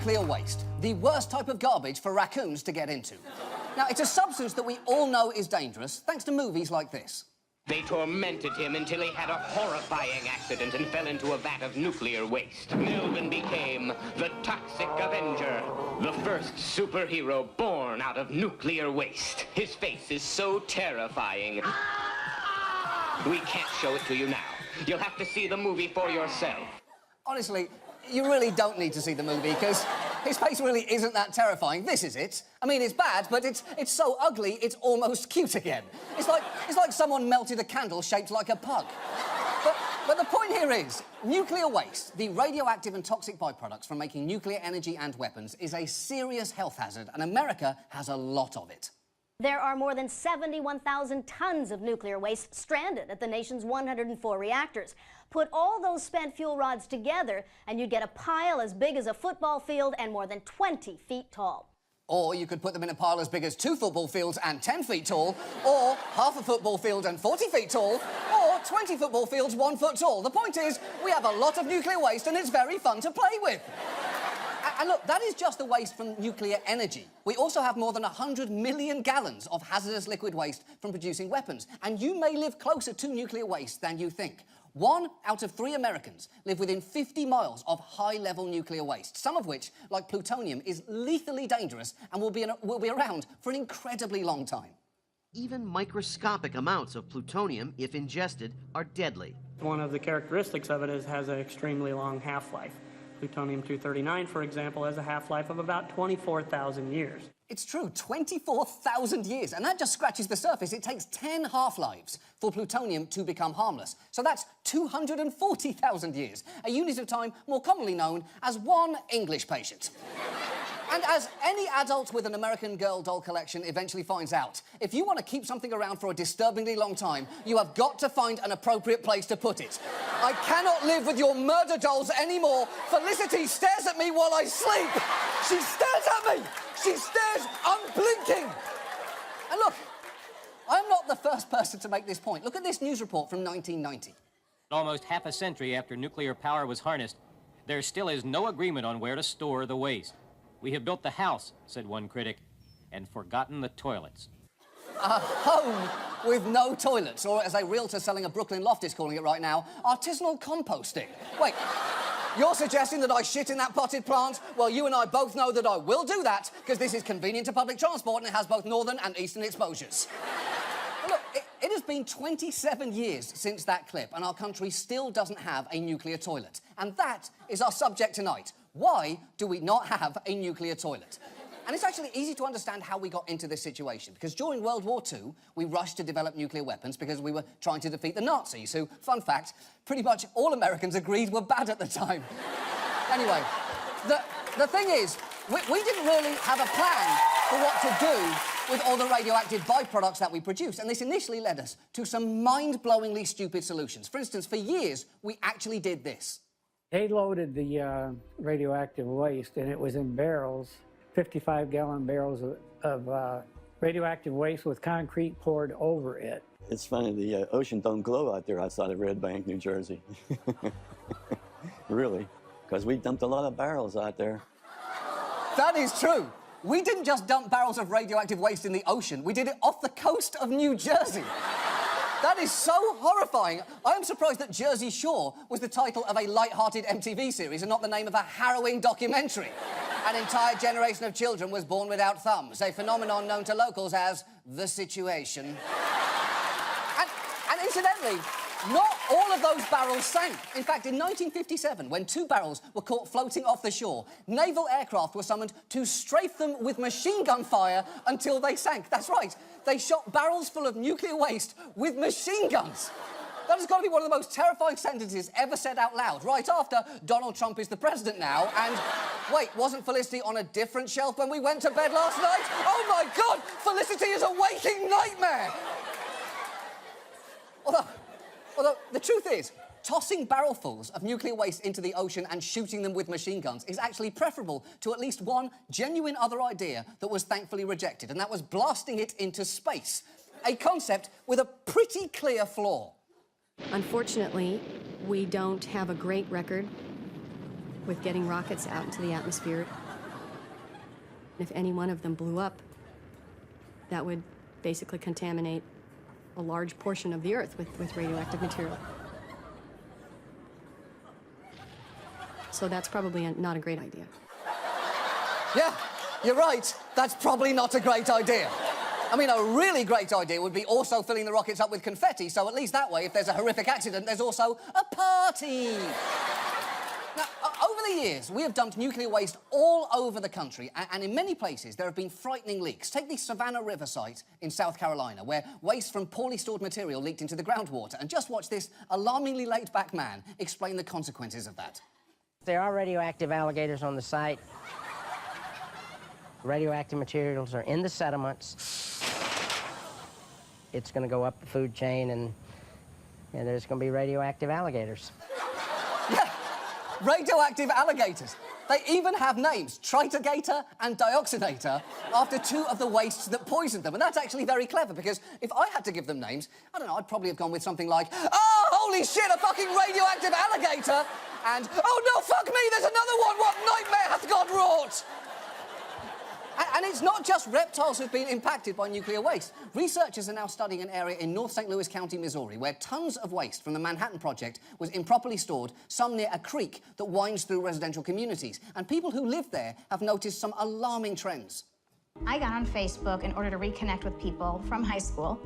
nuclear waste, the worst type of garbage for raccoons to get into. Now, it's a substance that we all know is dangerous, thanks to movies like this. They tormented him until he had a horrifying accident and fell into a vat of nuclear waste. Melvin became the Toxic Avenger, the first superhero born out of nuclear waste. His face is so terrifying. We can't show it to you now. You'll have to see the movie for yourself. Honestly, you really don't need to see the movie, because his face really isn't that terrifying. This is it. I mean, it's bad, but it's so ugly, it's almost cute again. It's like someone melted a candle shaped like a pug. But the point here is, nuclear waste, the radioactive and toxic byproducts from making nuclear energy and weapons, is a serious health hazard, and America has a lot of it. There are more than 71,000 tons of nuclear waste stranded at the nation's 104 reactors. Put all those spent fuel rods together and you'd get a pile as big as a football field and more than 20 feet tall. Or you could put them in a pile as big as 2 football fields and 10 feet tall, or half a football field and 40 feet tall, or 20 football fields 1 foot tall. The point is, we have a lot of nuclear waste and it's very fun to play with. And look, that is just the waste from nuclear energy. We also have more than 100 million gallons of hazardous liquid waste from producing weapons. And you may live closer to nuclear waste than you think. 1 out of 3 Americans live within 50 miles of high-level nuclear waste, some of which, like plutonium, is lethally dangerous and will be around for an incredibly long time. Even microscopic amounts of plutonium, if ingested, are deadly. One of the characteristics of it is it has an extremely long half-life. Plutonium-239, for example, has a half-life of about 24,000 years. It's true, 24,000 years, and that just scratches the surface. It takes 10 half-lives for plutonium to become harmless. So that's 240,000 years, a unit of time more commonly known as 1 English patient. And as any adult with an American Girl doll collection eventually finds out, if you want to keep something around for a disturbingly long time, you have got to find an appropriate place to put it. I cannot live with your murder dolls anymore. Felicity stares at me while I sleep. She stares at me. She stares unblinking. And look, I'm not the first person to make this point. Look at this news report from 1990. Almost half a century after nuclear power was harnessed, there still is no agreement on where to store the waste. We have built the house, said one critic, and forgotten the toilets. A home with no toilets, or as a realtor selling a Brooklyn loft is calling it right now, artisanal composting. Wait, you're suggesting that I shit in that potted plant? Well, you and I both know that I will do that, because this is convenient to public transport and it has both northern and eastern exposures. But look, it has been 27 years since that clip, and our country still doesn't have a nuclear toilet. And that is our subject tonight. Why do we not have a nuclear toilet? And it's actually easy to understand how we got into this situation, because during World War II, we rushed to develop nuclear weapons because we were trying to defeat the Nazis, who, fun fact, pretty much all Americans agreed were bad at the time. Anyway, the thing is, we didn't really have a plan for what to do with all the radioactive byproducts that we produce, and this initially led us to some mind-blowingly stupid solutions. For instance, for years, we actually did this. They loaded the radioactive waste, and it was in barrels, 55-gallon barrels of radioactive waste with concrete poured over it. It's funny, the ocean don't glow out there outside of Red Bank, New Jersey. Really, because we dumped a lot of barrels out there. That is true. We didn't just dump barrels of radioactive waste in the ocean, we did it off the coast of New Jersey. That is so horrifying. I am surprised that Jersey Shore was the title of a light-hearted MTV series and not the name of a harrowing documentary. An entire generation of children was born without thumbs, a phenomenon known to locals as the situation. And incidentally, not all of those barrels sank. In fact, in 1957, when 2 barrels were caught floating off the shore, naval aircraft were summoned to strafe them with machine gun fire until they sank. That's right, they shot barrels full of nuclear waste with machine guns. That has got to be one of the most terrifying sentences ever said out loud, right after Donald Trump is the president now, and wait, wasn't Felicity on a different shelf when we went to bed last night? Oh my God, Felicity is a waking nightmare! Although the truth is, tossing barrelfuls of nuclear waste into the ocean and shooting them with machine guns is actually preferable to at least one genuine other idea that was thankfully rejected, and that was blasting it into space. A concept with a pretty clear flaw. Unfortunately, we don't have a great record with getting rockets out into the atmosphere. If any one of them blew up, that would basically contaminate a large portion of the Earth with radioactive material. So that's probably not a great idea. Yeah, you're right. That's probably not a great idea. I mean, a really great idea would be also filling the rockets up with confetti, so at least that way, if there's a horrific accident, there's also a party. Now, over the years, we have dumped nuclear waste all over the country, and in many places, there have been frightening leaks. Take the Savannah River site in South Carolina, where waste from poorly stored material leaked into the groundwater. And just watch this alarmingly laid-back man explain the consequences of that. There are radioactive alligators on the site. Radioactive materials are in the sediments. It's going to go up the food chain, and there's going to be radioactive alligators. Yeah, radioactive alligators. They even have names, Tritigator and Dioxinator, after two of the wastes that poisoned them. And that's actually very clever, because if I had to give them names, I don't know, I'd probably have gone with something like, oh, holy shit, a fucking radioactive alligator! And, oh no, fuck me, there's another one! What nightmare hath God wrought? And it's not just reptiles who've been impacted by nuclear waste. Researchers are now studying an area in North St. Louis County, Missouri, where tons of waste from the Manhattan Project was improperly stored, some near a creek that winds through residential communities. And people who live there have noticed some alarming trends. I got on Facebook in order to reconnect with people from high school,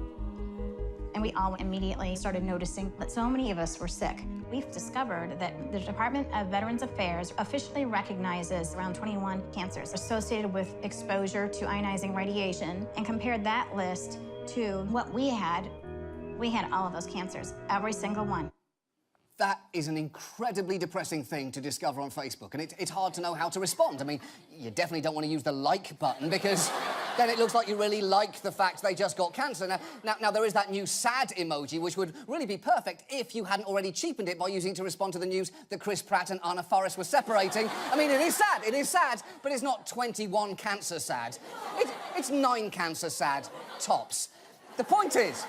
and we all immediately started noticing that so many of us were sick. We've discovered that the Department of Veterans Affairs officially recognizes around 21 cancers associated with exposure to ionizing radiation, and compared that list to what we had all of those cancers, every single one. That is an incredibly depressing thing to discover on Facebook, and it's hard to know how to respond. I mean, you definitely don't want to use the like button, because then it looks like you really like the fact they just got cancer. Now, there is that new sad emoji, which would really be perfect if you hadn't already cheapened it by using it to respond to the news that Chris Pratt and Anna Forrest were separating. I mean, it is sad, but it's not 21 cancer sad. It's 9 cancer sad, tops. The point is,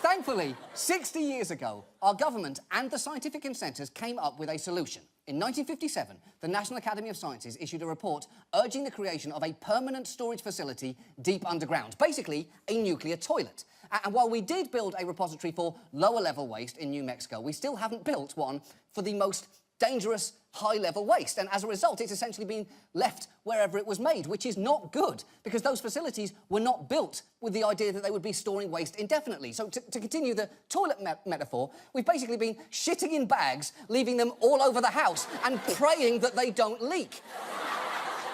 thankfully, 60 years ago, our government and the scientific consensus came up with a solution. In 1957, the National Academy of Sciences issued a report urging the creation of a permanent storage facility deep underground, basically a nuclear toilet. And while we did build a repository for lower-level waste in New Mexico, we still haven't built one for the most dangerous high-level waste, and as a result, it's essentially been left wherever it was made, which is not good, because those facilities were not built with the idea that they would be storing waste indefinitely. So to continue the toilet metaphor, we've basically been shitting in bags, leaving them all over the house, and praying that they don't leak.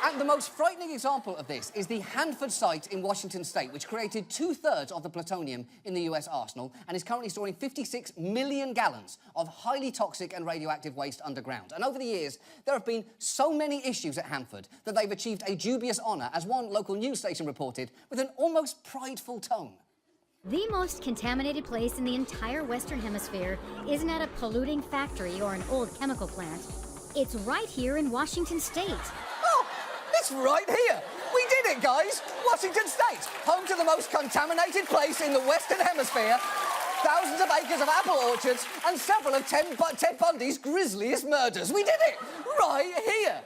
And the most frightening example of this is the Hanford site in Washington state, which created 2/3 of the plutonium in the US arsenal and is currently storing 56 million gallons of highly toxic and radioactive waste underground. And over the years, there have been so many issues at Hanford that they've achieved a dubious honour, as one local news station reported, with an almost prideful tone. The most contaminated place in the entire Western Hemisphere isn't at a polluting factory or an old chemical plant. It's right here in Washington state. It's right here. We did it, guys. Washington State, home to the most contaminated place in the Western Hemisphere, thousands of acres of apple orchards, and several of Ted Bundy's grisliest murders. We did it right here.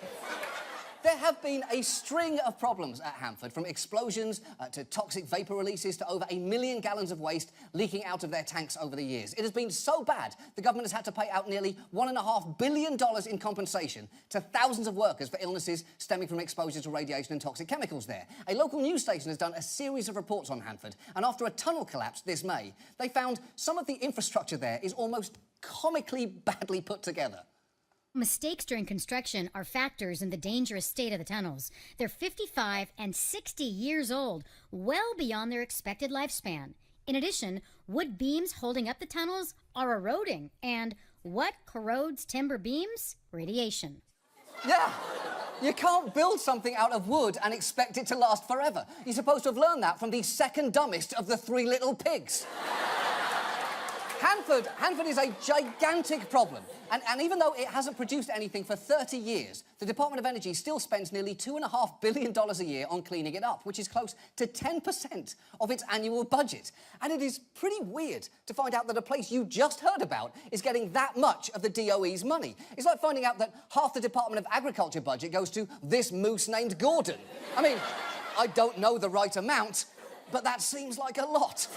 There have been a string of problems at Hanford, from explosions to toxic vapour releases to over 1 million gallons of waste leaking out of their tanks over the years. It has been so bad, the government has had to pay out nearly $1.5 billion in compensation to thousands of workers for illnesses stemming from exposure to radiation and toxic chemicals there. A local news station has done a series of reports on Hanford, and after a tunnel collapsed this May, they found some of the infrastructure there is almost comically badly put together. Mistakes during construction are factors in the dangerous state of the tunnels. They're 55 and 60 years old, well beyond their expected lifespan. In addition, wood beams holding up the tunnels are eroding. And what corrodes timber beams? Radiation. Yeah. You can't build something out of wood and expect it to last forever. You're supposed to have learned that from the second dumbest of the 3 little pigs. Hanford is a gigantic problem. And even though it hasn't produced anything for 30 years, the Department of Energy still spends nearly $2.5 billion a year on cleaning it up, which is close to 10% of its annual budget. And it is pretty weird to find out that a place you just heard about is getting that much of the DOE's money. It's like finding out that half the Department of Agriculture budget goes to this moose named Gordon. I mean, I don't know the right amount, but that seems like a lot.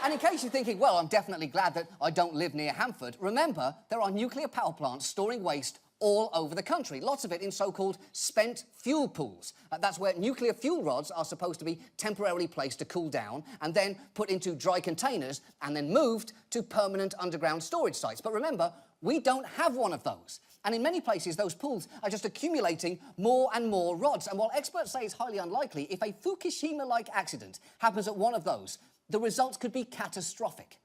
And in case you're thinking, well, I'm definitely glad that I don't live near Hanford, remember, there are nuclear power plants storing waste all over the country, lots of it in so-called spent fuel pools. That's where nuclear fuel rods are supposed to be temporarily placed to cool down and then put into dry containers and then moved to permanent underground storage sites. But remember, we don't have one of those. And in many places, those pools are just accumulating more and more rods. And while experts say it's highly unlikely, if a Fukushima-like accident happens at one of those, the results could be catastrophic.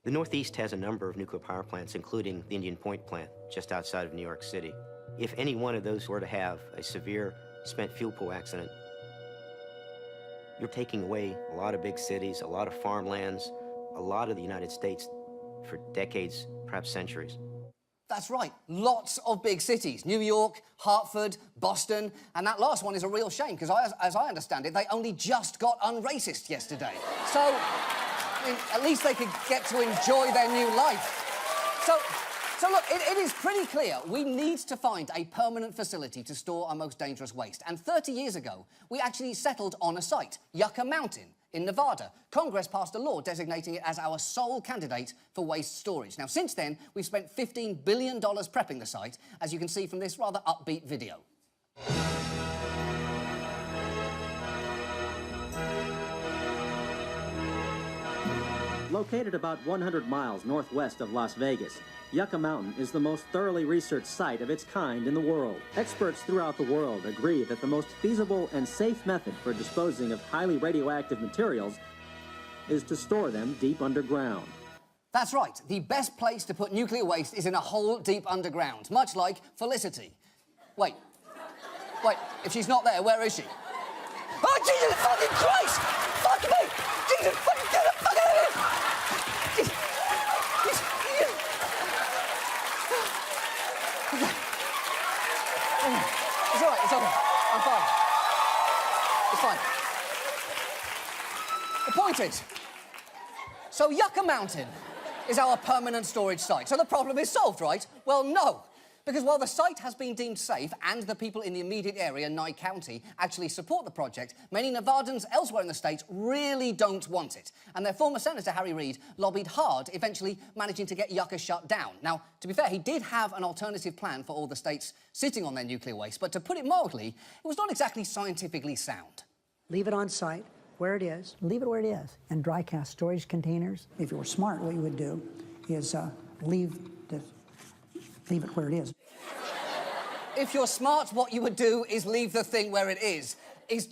The Northeast has a number of nuclear power plants, including the Indian Point plant, just outside of New York City. If any one of those were to have a severe spent fuel pool accident, you're taking away a lot of big cities, a lot of farmlands, a lot of the United States for decades, perhaps centuries. That's right, lots of big cities. New York, Hartford, Boston, and that last one is a real shame, because as I understand it, they only just got unracist yesterday. So, I mean, at least they could get to enjoy their new life. So look, it is pretty clear we need to find a permanent facility to store our most dangerous waste. And 30 years ago, we actually settled on a site, Yucca Mountain, in Nevada. Congress passed a law designating it as our sole candidate for waste storage. Now, since then, we've spent $15 billion prepping the site, as you can see from this rather upbeat video. Located about 100 miles northwest of Las Vegas, Yucca Mountain is the most thoroughly researched site of its kind in the world. Experts throughout the world agree that the most feasible and safe method for disposing of highly radioactive materials is to store them deep underground. That's right. The best place to put nuclear waste is in a hole deep underground, much like Felicity. Wait, if she's not there, where is she? Oh, Jesus fucking Christ! Fuck me! Jesus fucking get the fuck out of here! It's all right, it's okay. I'm fine. It's fine. The point is, so Yucca Mountain is our permanent storage site. So the problem is solved, right? Well, no. Because while the site has been deemed safe and the people in the immediate area, Nye County, actually support the project, many Nevadans elsewhere in the state really don't want it. And their former Senator, Harry Reid, lobbied hard, eventually managing to get Yucca shut down. Now, to be fair, he did have an alternative plan for all the states sitting on their nuclear waste, but to put it mildly, it was not exactly scientifically sound. Leave it on site where it is. Leave it where it is. In dry cast storage containers. If you were smart, what you would do is leave it where it is. If you're smart, what you would do is leave the thing where it is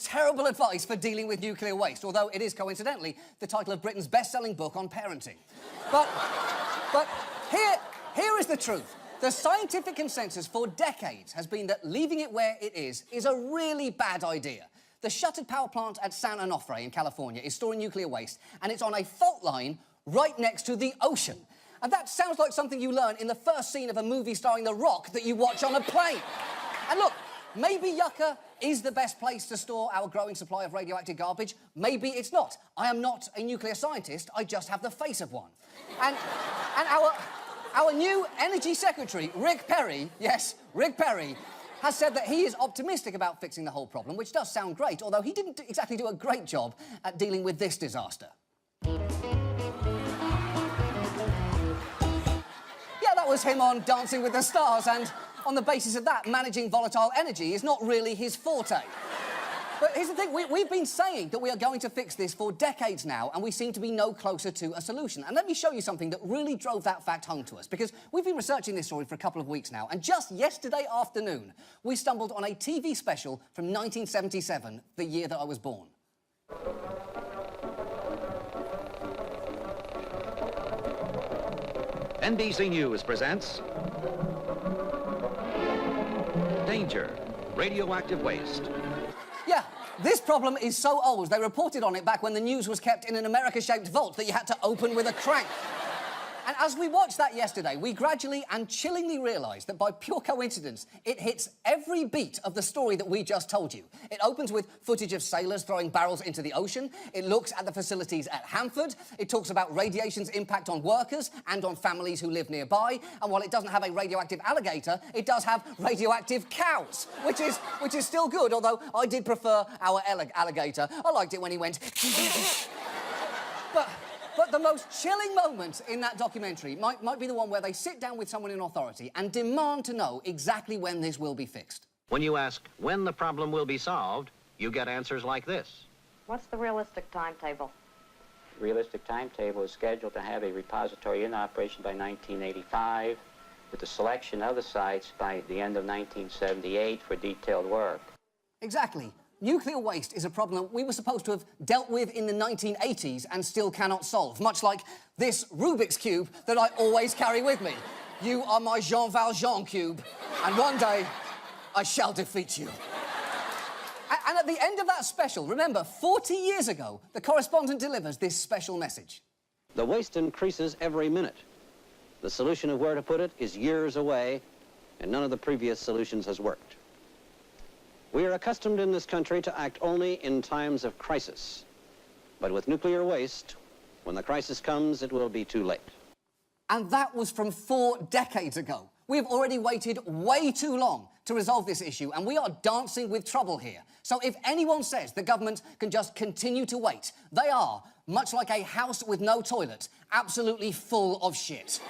terrible advice for dealing with nuclear waste, although it is, coincidentally, the title of Britain's best-selling book on parenting. But here is the truth. The scientific consensus for decades has been that leaving it where it is a really bad idea. The shuttered power plant at San Onofre in California is storing nuclear waste, and it's on a fault line right next to the ocean. And that sounds like something you learn in the first scene of a movie starring The Rock that you watch on a plane. And look, maybe Yucca is the best place to store our growing supply of radioactive garbage. Maybe it's not. I am not a nuclear scientist. I just have the face of one. And our new Energy Secretary, Rick Perry, yes, Rick Perry, has said that he is optimistic about fixing the whole problem, which does sound great, although he didn't exactly do a great job at dealing with this disaster. That was him on Dancing with the Stars, and on the basis of that, managing volatile energy is not really his forte. But here's the thing, we've been saying that we are going to fix this for decades now, and we seem to be no closer to a solution. And let me show you something that really drove that fact home to us, because we've been researching this story for a couple of weeks now, and just yesterday afternoon, we stumbled on a TV special from 1977, the year that I was born. NBC News presents Danger, Radioactive Waste. Yeah, this problem is so old, they reported on it back when the news was kept in an America-shaped vault that you had to open with a crank. And as we watched that yesterday, we gradually and chillingly realised that by pure coincidence, it hits every beat of the story that we just told you. It opens with footage of sailors throwing barrels into the ocean. It looks at the facilities at Hanford. It talks about radiation's impact on workers and on families who live nearby. And while it doesn't have a radioactive alligator, it does have radioactive cows, which is still good, although I did prefer our alligator. I liked it when he went... But the most chilling moment in that documentary might be the one where they sit down with someone in authority and demand to know exactly when this will be fixed. When you ask when the problem will be solved, you get answers like this. What's the realistic timetable? Realistic timetable is scheduled to have a repository in operation by 1985, with the selection of the sites by the end of 1978 for detailed work. Exactly. Nuclear waste is a problem we were supposed to have dealt with in the 1980s and still cannot solve, much like this Rubik's Cube that I always carry with me. You are my Jean Valjean cube, and one day I shall defeat you. And at the end of that special, remember, 40 years ago, the correspondent delivers this special message. The waste increases every minute. The solution of where to put it is years away, and none of the previous solutions has worked. We are accustomed in this country to act only in times of crisis. But with nuclear waste, when the crisis comes, it will be too late. And that was from 4 decades ago. We've already waited way too long to resolve this issue, and we are dancing with trouble here. So if anyone says the government can just continue to wait, they are, much like a house with no toilet, absolutely full of shit.